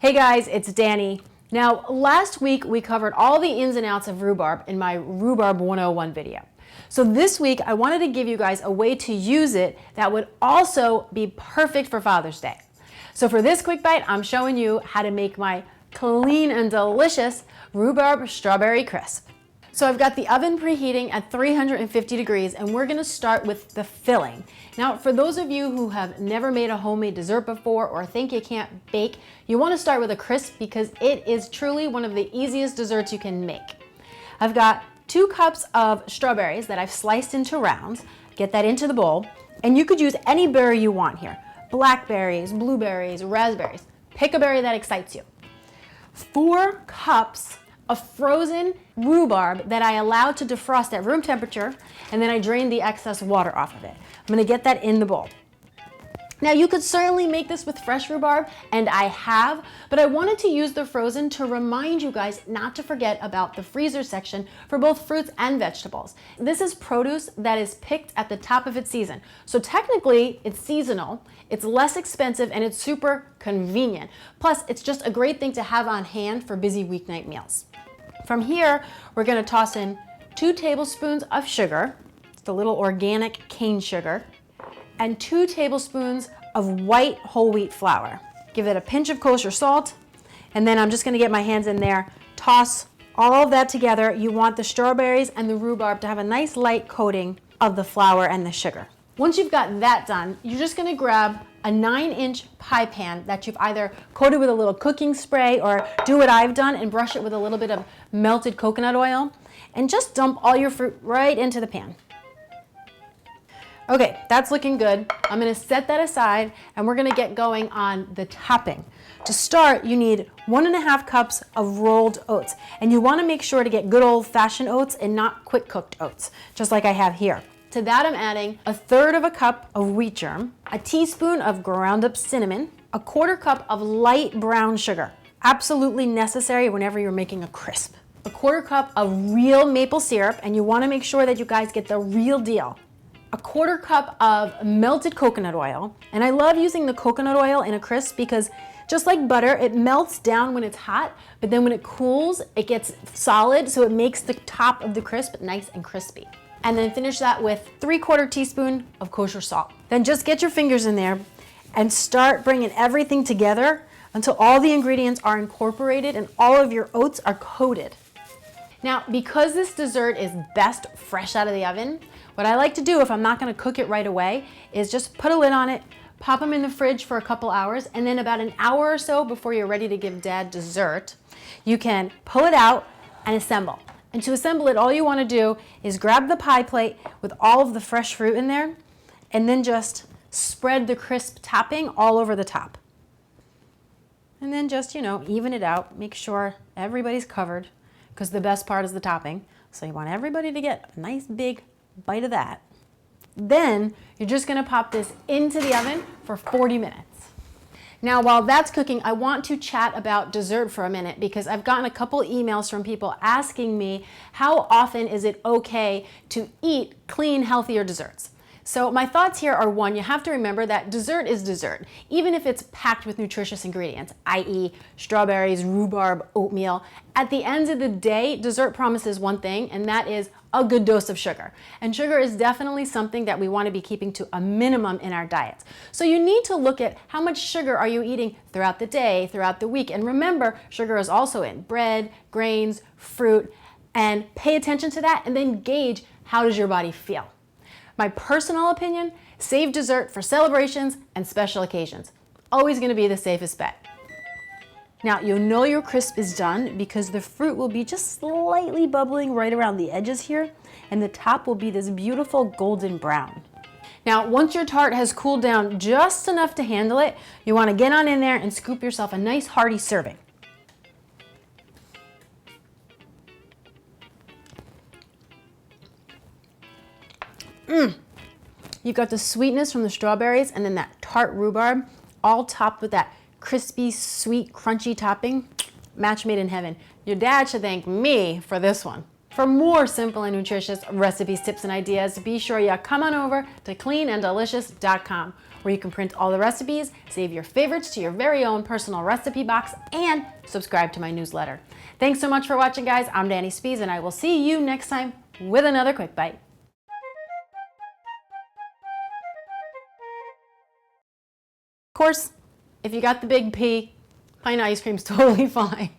Hey guys, it's Danny. Now, last week we covered all the ins and outs of rhubarb in my Rhubarb 101 video. So this week I wanted to give you guys a way to use it that would also be perfect for Father's Day. So for this quick bite, I'm showing you how to make my clean and delicious Rhubarb-Strawberry Crisp. So I've got the oven preheating at 350 degrees and we're gonna start with the filling. Now, for those of you who have never made a homemade dessert before or think you can't bake, you wanna start with a crisp because it is truly one of the easiest desserts you can make. I've got 2 cups of strawberries that I've sliced into rounds. Get that into the bowl, and you could use any berry you want here. Blackberries, blueberries, raspberries. Pick a berry that excites you. 4 cups of frozen rhubarb that I allowed to defrost at room temperature, and then I drained the excess water off of it. I'm gonna get that in the bowl. Now you could certainly make this with fresh rhubarb, and I have, but I wanted to use the frozen to remind you guys not to forget about the freezer section for both fruits and vegetables. This is produce that is picked at the top of its season. So technically it's seasonal, it's less expensive, and it's super convenient. Plus, it's just a great thing to have on hand for busy weeknight meals. From here, we're gonna toss in 2 tablespoons of sugar, it's the little organic cane sugar, and 2 tablespoons of white whole wheat flour. Give it a pinch of kosher salt, and then I'm just gonna get my hands in there, toss all of that together. You want the strawberries and the rhubarb to have a nice light coating of the flour and the sugar. Once you've got that done, you're just gonna grab a 9-inch pie pan that you've either coated with a little cooking spray or do what I've done and brush it with a little bit of melted coconut oil, and just dump all your fruit right into the pan. Okay, that's looking good. I'm gonna set that aside and we're gonna get going on the topping. To start, you need 1.5 cups of rolled oats, and you wanna make sure to get good old-fashioned oats and not quick cooked oats, just like I have here. To that I'm adding 1/3 cup of wheat germ, a teaspoon of ground up cinnamon, 1/4 cup of light brown sugar, absolutely necessary whenever you're making a crisp. 1/4 cup of real maple syrup, and you wanna make sure that you guys get the real deal. 1/4 cup of melted coconut oil, and I love using the coconut oil in a crisp because just like butter, it melts down when it's hot, but then when it cools, it gets solid, so it makes the top of the crisp nice and crispy. And then finish that with 3/4 teaspoon of kosher salt. Then just get your fingers in there and start bringing everything together until all the ingredients are incorporated and all of your oats are coated. Now, because this dessert is best fresh out of the oven, what I like to do if I'm not gonna cook it right away is just put a lid on it, pop them in the fridge for a couple hours, and then about an hour or so before you're ready to give Dad dessert, you can pull it out and assemble. And to assemble it, all you wanna do is grab the pie plate with all of the fresh fruit in there, and then just spread the crisp topping all over the top. And then just, even it out, make sure everybody's covered, because the best part is the topping. So you want everybody to get a nice big bite of that. Then you're just gonna pop this into the oven for 40 minutes. Now, while that's cooking, I want to chat about dessert for a minute because I've gotten a couple emails from people asking me how often is it okay to eat clean, healthier desserts. So my thoughts here are, 1, you have to remember that dessert is dessert, even if it's packed with nutritious ingredients, i.e. strawberries, rhubarb, oatmeal. At the end of the day, dessert promises one thing, and that is a good dose of sugar. And sugar is definitely something that we want to be keeping to a minimum in our diets. So you need to look at how much sugar are you eating throughout the day, throughout the week. And remember, sugar is also in bread, grains, fruit, and pay attention to that and then gauge how does your body feel. My personal opinion, save dessert for celebrations and special occasions. Always gonna be the safest bet. Now, you'll know your crisp is done because the fruit will be just slightly bubbling right around the edges here, and the top will be this beautiful golden brown. Now, once your tart has cooled down just enough to handle it, you wanna get on in there and scoop yourself a nice hearty serving. You've got the sweetness from the strawberries and then that tart rhubarb, all topped with that crispy, sweet, crunchy topping. Match made in heaven. Your dad should thank me for this one. For more simple and nutritious recipes, tips, and ideas, be sure you come on over to cleananddelicious.com, where you can print all the recipes, save your favorites to your very own personal recipe box, and subscribe to my newsletter. Thanks so much for watching, guys. I'm Danny Spees, and I will see you next time with another quick bite. Of course, if you got the big P, pint ice cream's totally fine.